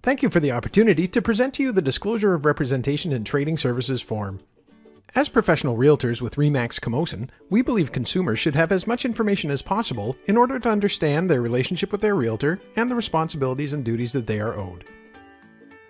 Thank you for the opportunity to present to you the Disclosure of Representation in Trading Services form. As professional realtors with RE/MAX Camosun, we believe consumers should have as much information as possible in order to understand their relationship with their realtor and the responsibilities and duties that they are owed.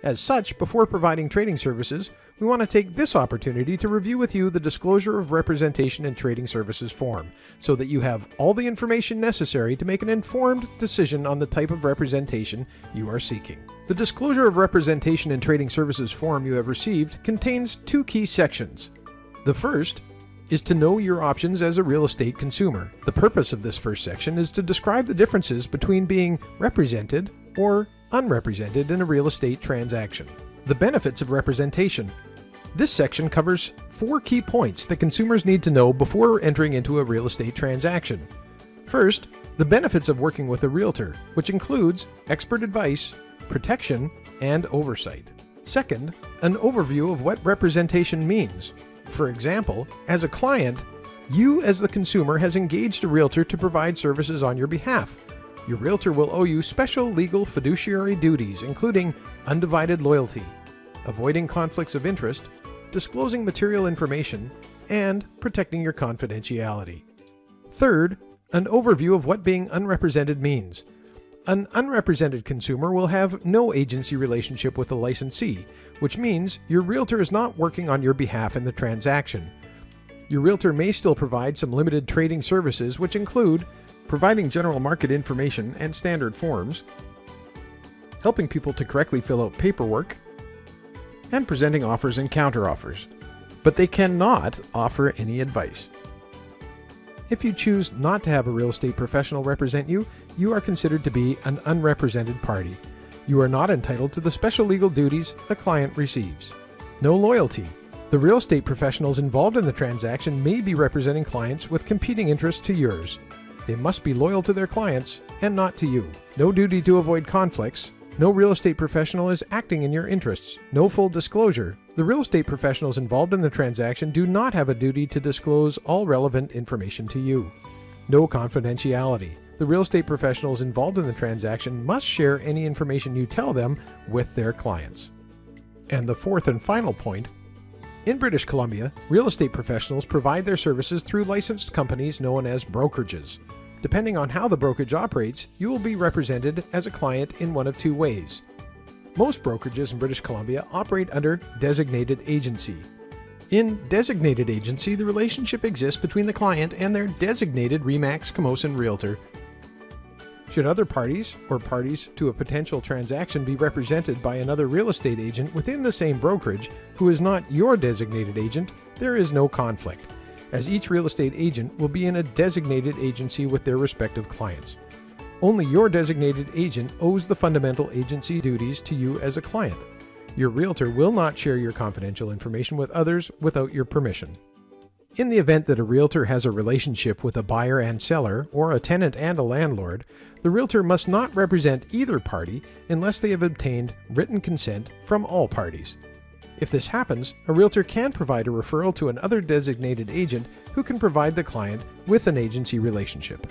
As such, before providing trading services, we want to take this opportunity to review with you the Disclosure of Representation in Trading Services form, so that you have all the information necessary to make an informed decision on the type of representation you are seeking. The Disclosure of Representation in Trading Services form you have received contains two key sections. The first is to know your options as a real estate consumer. The purpose of this first section is to describe the differences between being represented or unrepresented in a real estate transaction. The benefits of representation. This section covers 4 key points that consumers need to know before entering into a real estate transaction. First, the benefits of working with a realtor, which includes expert advice, protection, and oversight. Second, an overview of what representation means. For example, as a client, you as the consumer has engaged a realtor to provide services on your behalf. Your realtor will owe you special legal fiduciary duties, including undivided loyalty, avoiding conflicts of interest, disclosing material information, and protecting your confidentiality. Third, an overview of what being unrepresented means. An unrepresented consumer will have no agency relationship with the licensee, which means your realtor is not working on your behalf in the transaction. Your realtor may still provide some limited trading services, which include providing general market information and standard forms, helping people to correctly fill out paperwork, and presenting offers and counteroffers. But they cannot offer any advice. If you choose not to have a real estate professional represent you, you are considered to be an unrepresented party. You are not entitled to the special legal duties a client receives. No loyalty. The real estate professionals involved in the transaction may be representing clients with competing interests to yours. They must be loyal to their clients and not to you. No duty to avoid conflicts. No real estate professional is acting in your interests. No full disclosure. The real estate professionals involved in the transaction do not have a duty to disclose all relevant information to you. No confidentiality. The real estate professionals involved in the transaction must share any information you tell them with their clients. And the fourth and final point, in British Columbia, real estate professionals provide their services through licensed companies known as brokerages. Depending on how the brokerage operates, you will be represented as a client in one of 2 ways. Most brokerages in British Columbia operate under designated agency. In designated agency, the relationship exists between the client and their designated RE/MAX Camosun realtor. Should other parties or parties to a potential transaction be represented by another real estate agent within the same brokerage who is not your designated agent, there is no conflict, as each real estate agent will be in a designated agency with their respective clients. Only your designated agent owes the fundamental agency duties to you as a client. Your realtor will not share your confidential information with others without your permission. In the event that a realtor has a relationship with a buyer and seller, or a tenant and a landlord, the realtor must not represent either party unless they have obtained written consent from all parties. If this happens, a realtor can provide a referral to another designated agent who can provide the client with an agency relationship.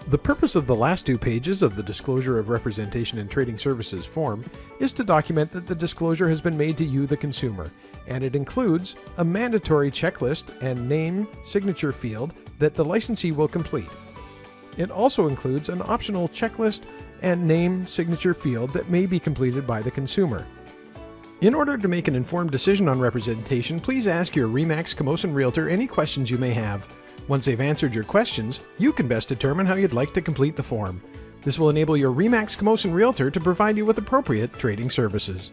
The purpose of the last 2 pages of the Disclosure of Representation in Trading Services form is to document that the disclosure has been made to you, the consumer, and it includes a mandatory checklist and name signature field that the licensee will complete. It also includes an optional checklist and name signature field that may be completed by the consumer. In order to make an informed decision on representation, please ask your RE/MAX Camosun realtor any questions you may have. Once they've answered your questions, you can best determine how you'd like to complete the form. This will enable your RE/MAX Camosun realtor to provide you with appropriate trading services.